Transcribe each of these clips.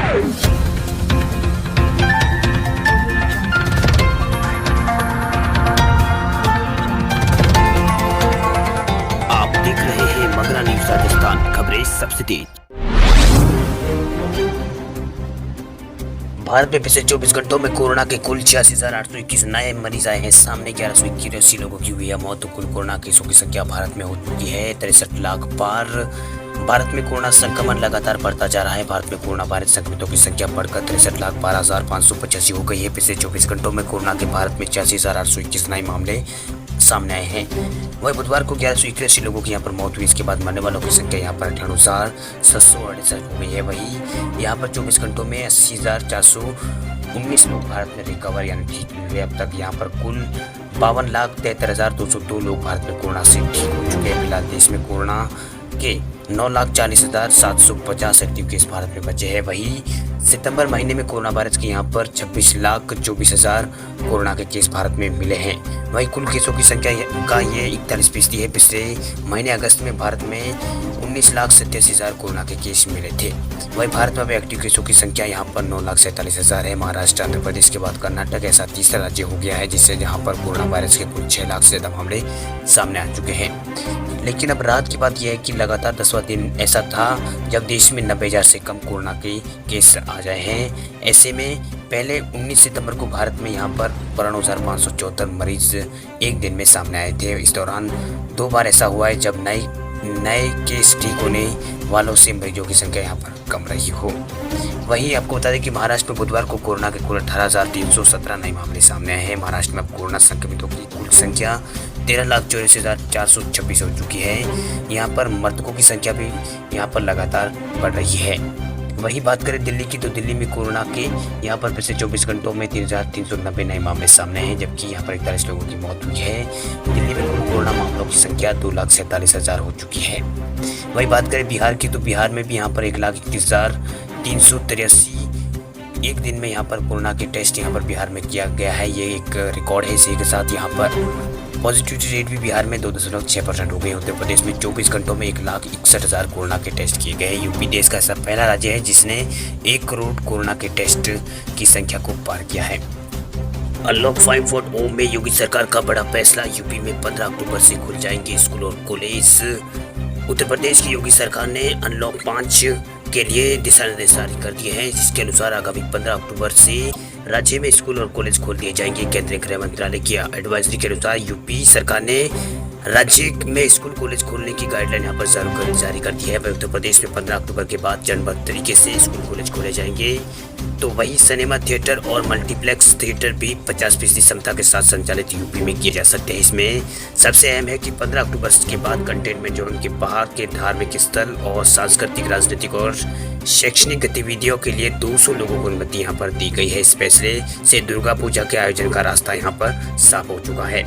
आप देख रहे हैं मगरा न्यूज राजस्थान, खबरें सबसे तेज। भारत में पिछले 24 घंटों में कोरोना के कुल 86,821 नए मरीज आए हैं सामने। 1181 लोगों की हुई है मौत। तो कुल कोरोना केसों की संख्या भारत में हो चुकी है 63 लाख पार। भारत में कोरोना संक्रमण लगातार बढ़ता जा रहा है। भारत में कोरोना वायरस संक्रमितों की संख्या बढ़कर 63,12,585 हो गई है। पिछले 24 घंटों में कोरोना के भारत में 86,821 नए मामले सामने आए हैं। वही बुधवार को 1181 लोगों की यहाँ पर मौत हुई। इसके बाद मरने वालों की संख्या यहाँ पर 98,768 हो गई है। वही यहाँ पर 24 घंटों में 80,419 लोग भारत में रिकवर यानी ठीक हुए। अब तक यहाँ पर कुल 52,73,202 लोग भारत में कोरोना से ठीक हो चुके हैं। फिलहाल देश में कोरोना के 9,40,750 एक्टिव केस भारत में बचे हैं। वही सितंबर महीने में कोरोना वायरस के यहाँ पर 26,24,000 कोरोना के केस भारत में मिले हैं। वही कुल केसों की संख्या का ये 41% है। पिछले महीने अगस्त में भारत में 19,87,000 कोरोना के केस मिले थे। वही भारत में एक्टिव केसों की संख्या यहाँ पर 9,47,000 है। महाराष्ट्र, आंध्र प्रदेश के बाद कर्नाटक ऐसा तीसरा राज्य हो गया है जिससे यहाँ पर कोरोना वायरस के कुल 6 लाख से ज्यादा मामले सामने आ चुके हैं। लेकिन अब रात की बात यह है कि लगातार 10वां दिन ऐसा था जब देश में 90,000 से कम कोरोना के केस आ जाए हैं। ऐसे में पहले 19 सितंबर को भारत में यहाँ पर 92,574 मरीज एक दिन में सामने आए थे। इस दौरान 2 बार ऐसा हुआ है जब नए केस ठीक होने वालों से मरीजों की संख्या यहाँ पर कम रही हो। वहीं आपको बता दें कि महाराष्ट्र में बुधवार को कोरोना के कुल 18,317 नए मामले सामने आए हैं। महाराष्ट्र में अब कोरोना संक्रमितों की कुल संख्या 13,84,426 हो चुकी है। यहाँ पर मृतकों की संख्या भी यहाँ पर लगातार बढ़ रही है। वही बात करें दिल्ली की, तो दिल्ली में कोरोना के यहाँ पर पिछले 24 घंटों में 3,390 नए मामले सामने हैं, जबकि यहाँ पर 41 लोगों की मौत हुई है। दिल्ली में कुल कोरोना मामलों की संख्या 2,47,000 हो चुकी है। वही बात करें बिहार की, तो बिहार में भी यहाँ पर 1,31,383 एक दिन में यहाँ पर कोरोना के टेस्ट यहाँ पर बिहार में किया गया है। ये एक रिकॉर्ड है। इसी के साथ यहाँ पर पॉजिटिविटी रेट भी बिहार में 2.6% हो गई। उत्तर प्रदेश में 24 घंटों में 1,61,000 कोरोना के टेस्ट किए गए। यूपी देश का ऐसा पहला राज्य है जिसने 1 करोड़ कोरोना के टेस्ट की संख्या को पार किया है। अनलॉक 5.0 में योगी सरकार का बड़ा फैसला। यूपी में 15 अक्टूबर से खुल जाएंगे स्कूल और कॉलेज। उत्तर प्रदेश की योगी सरकार ने अनलॉक 5 के लिए दिशा निर्देश जारी कर दिए हैं, जिसके अनुसार आगामी 15 अक्टूबर से राज्य में स्कूल और कॉलेज खोल दिए जाएंगे। केंद्रीय गृह मंत्रालय की एडवाइजरी के अनुसार यूपी सरकार ने राज्य में स्कूल कॉलेज खोलने की गाइडलाइन यहाँ पर जारी कर दी है। उत्तर प्रदेश में 15 अक्टूबर के बाद चरणबद्ध तरीके से स्कूल कॉलेज खोले जाएंगे। तो वही सिनेमा थिएटर और मल्टीप्लेक्स थिएटर भी 50% क्षमता के साथ संचालित यूपी में किए जा सकते हैं। इसमें सबसे अहम है कि 15 अक्टूबर के बाद कंटेनमेंट जोन के बाहर के धार्मिक स्थल और सांस्कृतिक, राजनीतिक और शैक्षणिक गतिविधियों के लिए 200 लोगों को अनुमति यहाँ पर दी गई है। इस फैसले से दुर्गा पूजा के आयोजन का रास्ता यहाँ पर साफ हो चुका है।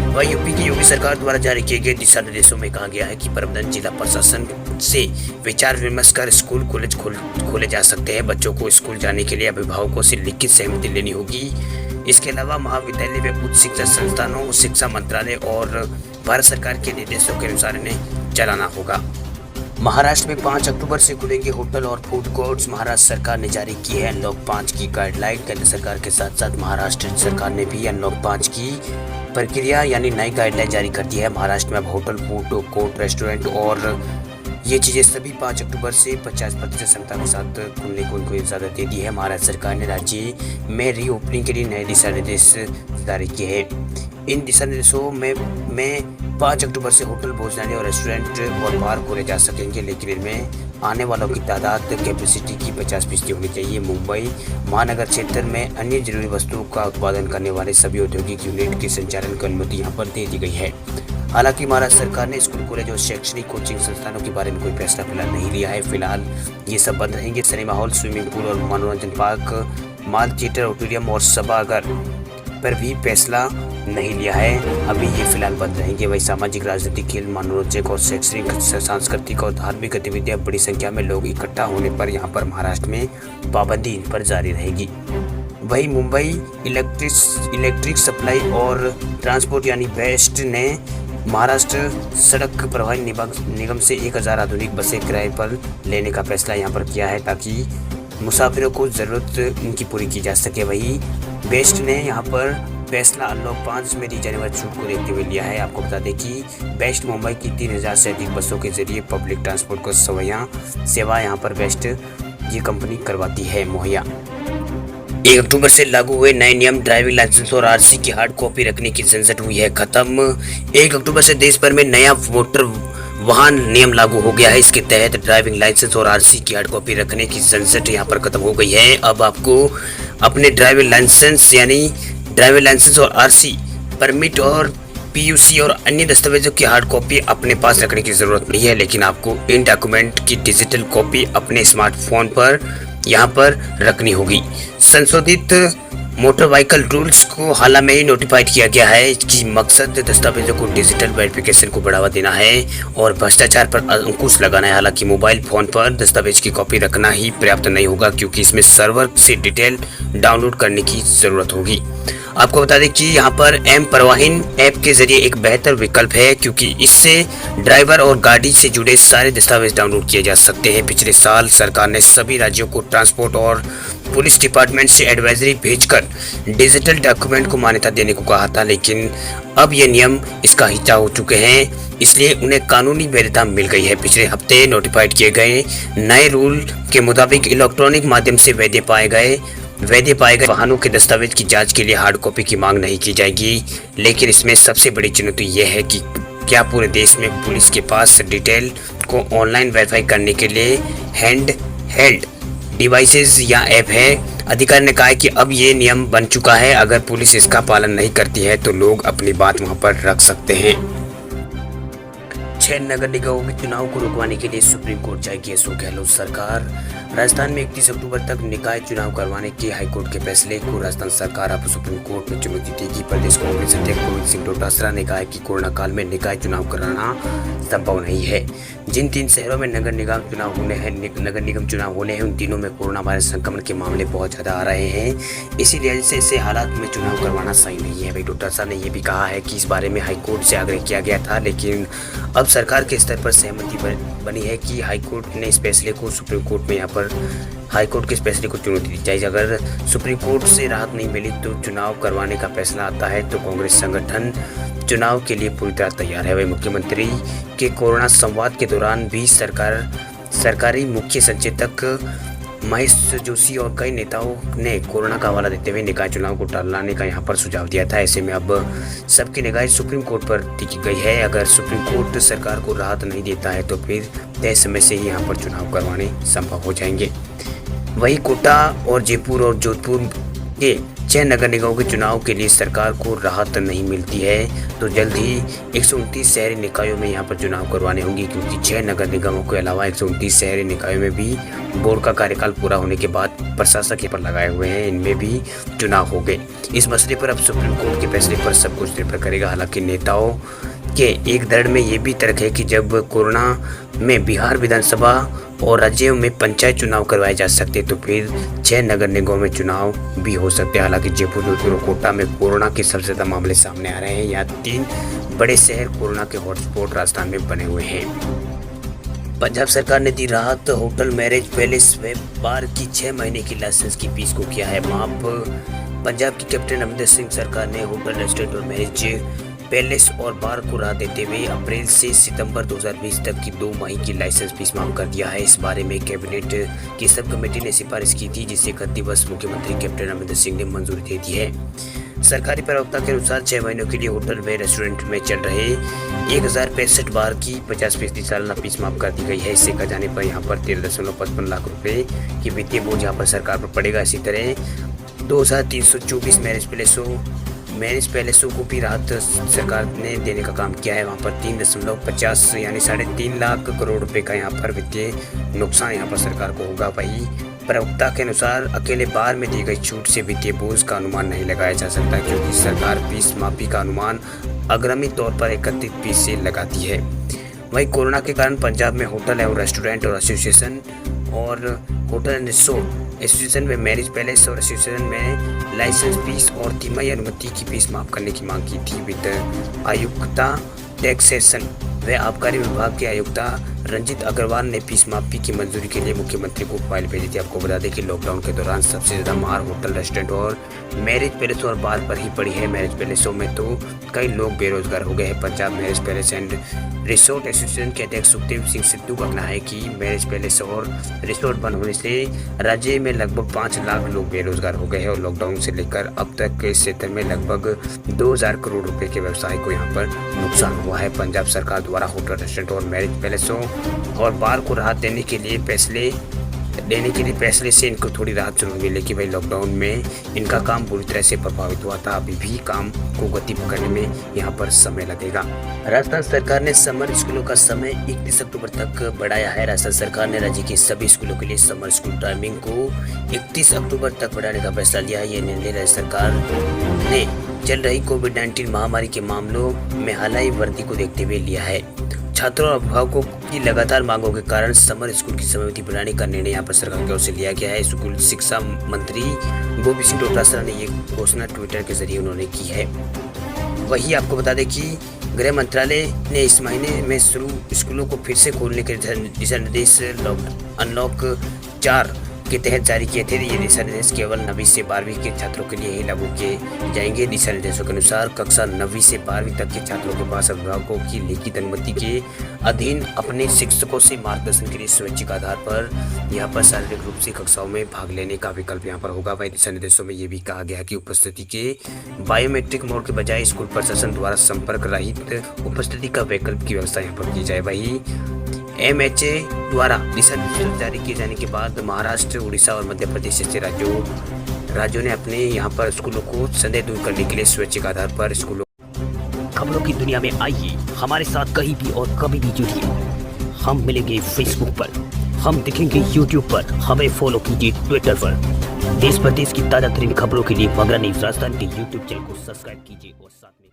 वही यूपी की योगी सरकार द्वारा जारी किए गए दिशा निर्देशों में कहा गया है कि प्रबंधन जिला प्रशासन से विचार विमर्श कर स्कूल कॉलेज खोले जा सकते हैं। बच्चों को स्कूल जाने के लिए अभिभावकों से लिखित सहमति लेनी होगी। इसके अलावा महाविद्यालय व उच्च शिक्षा संस्थानों, शिक्षा मंत्रालय और भारत सरकार के निर्देशों के अनुसार इन्हें चलाना होगा। महाराष्ट्र में 5 अक्टूबर से खुलेंगे होटल और फूड कोर्ट्स। महाराष्ट्र सरकार ने जारी की है अनलॉक 5 की गाइडलाइन। केंद्र सरकार के साथ साथ महाराष्ट्र सरकार ने भी अनलॉक 5 की प्रक्रिया यानी नई गाइडलाइन जारी कर दी है। महाराष्ट्र में अब होटल, फूड कोर्ट, रेस्टोरेंट और ये चीज़ें सभी 5 अक्टूबर से 50% क्षमता के साथ खुलने को उनको इजाज़त दे दी है। महाराष्ट्र सरकार ने राज्य में रीओपनिंग के लिए नए दिशा निर्देश जारी किए हैं। इन दिशा निर्देशों में 5 अक्टूबर से होटल, भोजनालय और रेस्टोरेंट और बार खोले जा सकेंगे, लेकिन इनमें आने वालों की तादाद कैपेसिटी की 50% होनी चाहिए। मुंबई महानगर क्षेत्र में अन्य जरूरी वस्तुओं का उत्पादन करने वाले सभी औद्योगिक यूनिट के संचालन की अनुमति यहाँ पर दे दी गई है। हालांकि महाराष्ट्र सरकार ने स्कूल, कॉलेज और शैक्षणिक कोचिंग संस्थानों के बारे में कोई फैसला फिलहाल नहीं लिया है। फिलहाल ये सब बंद रहेंगे। सिनेमा हॉल, स्विमिंग पूल और मनोरंजन पार्क, मॉल, थिएटर, ऑडिटोरियम और सभागार पर भी फैसला नहीं लिया है। अभी ये फिलहाल बंद रहेंगे। वही सामाजिक, राजनीतिक, खेल, मनोरंजक और शैक्षणिक, सांस्कृतिक और धार्मिक गतिविधियां बड़ी संख्या में लोग इकट्ठा होने पर यहाँ पर महाराष्ट्र में पाबंदी इन पर जारी रहेगी। वही मुंबई इलेक्ट्रिक सप्लाई और ट्रांसपोर्ट यानी बेस्ट ने महाराष्ट्र सड़क परिवहन निगम से 1000 आधुनिक बसें किराए पर लेने का फैसला यहाँ पर किया है, ताकि मुसाफिरों को ज़रूरत इनकी पूरी की जा सके। वही बेस्ट ने यहाँ पर फैसला अनलॉक 5 में दी जाने वाली छूट को देखते हुए लिया है। आपको बता दें कि बेस्ट मुंबई की 3000 से अधिक बसों के जरिए पब्लिक ट्रांसपोर्ट को सेवा यहाँ पर बेस्ट ये कंपनी करवाती है मुहैया। 1 अक्टूबर से लागू हुए नए नियम, ड्राइविंग लाइसेंस और आरसी की हार्ड कॉपी रखने की झंझट हुई है खत्म। 1 अक्टूबर से देश भर में नया मोटर वाहन नियम लागू हो गया है। इसके तहत ड्राइविंग लाइसेंस और आरसी की हार्ड कॉपी रखने की झंझट यहाँ पर खत्म हो गई है। अब आपको अपने ड्राइविंग लाइसेंस और आरसी, परमिट और पीयूसी और अन्य दस्तावेजों की हार्ड कॉपी अपने पास रखने की जरूरत नहीं है, लेकिन आपको इन डॉक्यूमेंट की डिजिटल कॉपी अपने स्मार्टफोन पर यहाँ पर रखनी होगी। संशोधित मोटर व्हीकल रूल्स को हाल में ही नोटिफाइड किया गया है। इसकी मकसद दस्तावेजों को डिजिटल वेरिफिकेशन को बढ़ावा देना है और भ्रष्टाचार पर अंकुश लगाना है। हालांकि मोबाइल फोन पर दस्तावेज की कॉपी रखना ही पर्याप्त नहीं होगा, क्योंकि इसमें सर्वर से डिटेल डाउनलोड करने की जरूरत होगी। आपको बता दें कि यहाँ पर एम परिवहन ऐप के जरिए एक बेहतर विकल्प है, क्योंकि इससे ड्राइवर और गाड़ी से जुड़े सारे दस्तावेज डाउनलोड किए जा सकते हैं। पिछले साल सरकार ने सभी राज्यों को ट्रांसपोर्ट और पुलिस डिपार्टमेंट से एडवाइजरी भेजकर डिजिटल डॉक्यूमेंट को मान्यता देने को कहा था, लेकिन अब ये नियम इसका हिस्सा हो चुके हैं, इसलिए उन्हें कानूनी वैधता मिल गई है। पिछले हफ्ते नोटिफाइड किए गए नए रूल के मुताबिक इलेक्ट्रॉनिक माध्यम से वैध पाए गए वाहनों के दस्तावेज की जांच के लिए हार्ड कॉपी की मांग नहीं की जाएगी। लेकिन इसमें सबसे बड़ी चुनौती यह है कि क्या पूरे देश में पुलिस के पास डिटेल को ऑनलाइन वेरीफाई करने के लिए हैंड डिवाइसेस या ऐप है। अधिकारी ने कहा है कि अब ये नियम बन चुका है, अगर पुलिस इसका पालन नहीं करती है तो लोग अपनी बात वहां पर रख सकते हैं। 6 नगर निगमों के चुनाव को रुकवाने के लिए सुप्रीम कोर्ट जाएगी अशोक गहलोत सरकार। राजस्थान में 31 अक्टूबर तक निकाय चुनाव करवाने के हाईकोर्ट के फैसले को राजस्थान सरकार अब सुप्रीम कोर्ट में चुनौती देगी। प्रदेश कांग्रेस अध्यक्ष गोविंद सिंह डोटासरा ने कहा है कि कोरोना काल में निकाय चुनाव कराना संभव नहीं है। जिन 3 शहरों में नगर निगम चुनाव होने हैं उन तीनों में कोरोना वायरस संक्रमण के मामले बहुत ज्यादा आ रहे हैं। इसीलिए ऐसे हालात में चुनाव करवाना सही नहीं है। भाई डोटासरा ने यह भी कहा है कि इस बारे में हाईकोर्ट से आग्रह किया गया था, लेकिन अब सरकार के स्तर पर सहमति बनी है कि हाईकोर्ट ने इस फैसले को सुप्रीम कोर्ट में हाईकोर्ट के फैसले को चुनौती दी जाए। अगर सुप्रीम कोर्ट से राहत नहीं मिली तो चुनाव करवाने का फैसला आता है तो कांग्रेस संगठन चुनाव के लिए पूरी तरह तैयार है। वही मुख्यमंत्री के कोरोना संवाद के दौरान भी सरकारी मुख्य सचेतक महेश जोशी और कई नेताओं ने कोरोना का हवाला देते हुए निकाय चुनाव को टालने का यहाँ पर सुझाव दिया था। ऐसे में अब सबकी निगाह सुप्रीम कोर्ट पर टिकी गई है। अगर सुप्रीम कोर्ट सरकार को राहत नहीं देता है तो फिर तय समय से ही यहाँ पर चुनाव करवाने संभव हो जाएंगे। वहीं कोटा और जयपुर और जोधपुर के 6 नगर निगमों के चुनाव के लिए सरकार को राहत नहीं मिलती है तो जल्द ही 129 शहरी निकायों में यहाँ पर चुनाव करवाने होंगे, क्योंकि 6 नगर निगमों के अलावा 129 शहरी निकायों में भी बोर्ड का कार्यकाल पूरा होने के बाद प्रशासक पर लगाए हुए हैं, इनमें भी चुनाव हो गए। इस मसले पर अब सुप्रीम कोर्ट के फैसले पर सब कुछ निर्भर करेगा। हालांकि नेताओं के एक दल में ये भी तर्क है कि जब कोरोना में बिहार विधानसभा और राज्यों में पंचायत चुनाव करवाए जा सकते तो फिर 6 नगर निगमों में चुनाव भी हो सकते हैं। हालांकि जयपुर, जोधपुर और कोटा में कोरोना के सबसे ज्यादा मामले सामने आ रहे हैं। यहाँ 3 बड़े शहर कोरोना के हॉटस्पॉट राजस्थान में बने हुए हैं। पंजाब सरकार ने दी राहत, होटल, मैरिज पैलेस व बार की 6 महीने की लाइसेंस की फीस को किया है माफ। पंजाब की कैप्टन अमरिंदर सिंह सरकार ने होटल, रेस्टोरेंट और मैरिज पैलेस और बार को राहत देते हुए अप्रैल से सितंबर 2020 तक की 2 माह की लाइसेंस फीस माफ कर दिया है। इस बारे में कैबिनेट की सब कमेटी ने सिफारिश की थी, जिसे 31 दिवस मुख्यमंत्री कैप्टन अमरिंदर सिंह ने मंजूरी दे दी है। सरकारी प्रवक्ता के अनुसार 6 महीनों के लिए होटल व रेस्टोरेंट में चल रहे 1065 बार की 50% सालाना फीस माफ कर दी गई है। इससे खजाने पर यहाँ पर 13.55 लाख रुपए की वित्तीय बोझ यहाँ पर सरकार पर पड़ेगा। इसी तरह 2324 मैरिज पैलेसों को भी राहत सरकार ने देने का काम किया है। वहाँ पर 3.50 यानी 3.5 लाख करोड़ रुपए का यहाँ पर वित्तीय नुकसान यहाँ पर सरकार को होगा। वही प्रवक्ता के अनुसार अकेले बार में दी गई छूट से वित्तीय बोझ का अनुमान नहीं लगाया जा सकता, क्योंकि सरकार फीस माफी का अनुमान अग्रिमी तौर पर एकत्रित फीस से लगाती है। वहीं कोरोना के कारण पंजाब में होटल और रेस्टोरेंट और एसोसिएशन और होटल एंड रिसोर्ट एसोसिएशन में मैरिज पैलेस और एसोसिएशन में लाइसेंस फीस और तिमाही अनुमति की फीस माफ करने की मांग की थी। वित्त आयुक्ता, टैक्सेशन व आबकारी विभाग के आयुक्ता रंजीत अग्रवाल ने फीस माफी की मंजूरी के लिए मुख्यमंत्री को फाइल भेजी थी। आपको बता दें कि लॉकडाउन के दौरान सबसे ज़्यादा मार होटल, रेस्टोरेंट और मैरिज पैलेस और बार पर ही पड़ी है। मैरिज पैलेसों में तो कई लोग बेरोजगार हो गए हैं। Punjab marriage palace and resort association के अध्यक्ष सुखदेव सिंह सिद्धू का कहना है कि मैरिज पैलेस और रिसोर्ट बंद होने से राज्य में लगभग 5 लाख लोग बेरोजगार हो गए हैं और लॉकडाउन से लेकर अब तक इस क्षेत्र में लगभग 2000 करोड़ रुपए के व्यवसाय को यहाँ पर नुकसान हुआ है। पंजाब सरकार द्वारा होटल, रेस्टोरेंट और मैरिज पैलेसों और बार को राहत देने के लिए फैसले से इनको थोड़ी राहत जरूर मिले कि भाई लॉकडाउन में इनका काम पूरी तरह से प्रभावित हुआ था। अभी भी काम को गति पकड़ने में यहाँ पर समय लगेगा। राजस्थान सरकार ने समर स्कूलों का समय 31 अक्टूबर तक बढ़ाया है। राजस्थान सरकार ने राज्य के सभी स्कूलों के लिए समर स्कूल टाइमिंग को 31 अक्टूबर तक बढ़ाने का फैसला लिया है। यह निर्णय राज्य सरकार ने चल रही कोविड-19 महामारी के मामलों में हालाई वृद्धि को देखते हुए लिया है। छात्रों और अभिभावकों की लगातार मांगों के कारण समर स्कूल की समयावधि बढ़ाने का निर्णय यहाँ पर सरकार की ओर से लिया गया है। स्कूल शिक्षा मंत्री गोविंद सिंह डोटासरा ने ये घोषणा ट्विटर के जरिए उन्होंने की है। वही आपको बता दें कि गृह मंत्रालय ने इस महीने में शुरू स्कूलों को फिर से खोलने के दिशा निर्देश अनलॉक 4 के तहत जारी किए थे। ये दिशा निर्देश केवल 9वीं से 12वीं के छात्रों के लिए ही लागू किए जाएंगे। दिशा निर्देशों के अनुसार कक्षा 9वीं से 12वीं तक के छात्रों के पास अभिभावकों की लिखित अनुमति के अधीन अपने शिक्षकों से मार्गदर्शन के लिए स्वैच्छिक आधार पर यहाँ पर शारीरिक रूप से कक्षाओं में भाग लेने का विकल्प यहाँ पर होगा। वही दिशा निर्देशों में ये भी कहा गया कि उपस्थिति के बायोमेट्रिक मोड के बजाय स्कूल प्रशासन द्वारा संपर्क रहित उपस्थिति का वैकल्पिक की व्यवस्था यहाँ पर की जाए। वही MHA द्वारा दिशा निर्देश जारी किए जाने के बाद महाराष्ट्र, उड़ीसा और मध्य प्रदेश जैसे राज्यों ने अपने यहाँ पर स्कूलों को संदेह दूर करने के लिए स्वैच्छिक आधार पर स्कूलों। खबरों की दुनिया में आइए हमारे साथ कहीं भी और कभी भी जुड़िए। हम मिलेंगे फेसबुक पर, हम दिखेंगे यूट्यूब पर, हमें फॉलो कीजिए ट्विटर पर। देश प्रदेश की ताजा तरीन खबरों के लिए मगरा न्यूज़ राजस्थान के यूट्यूब चैनल को सब्सक्राइब कीजिए और साथ में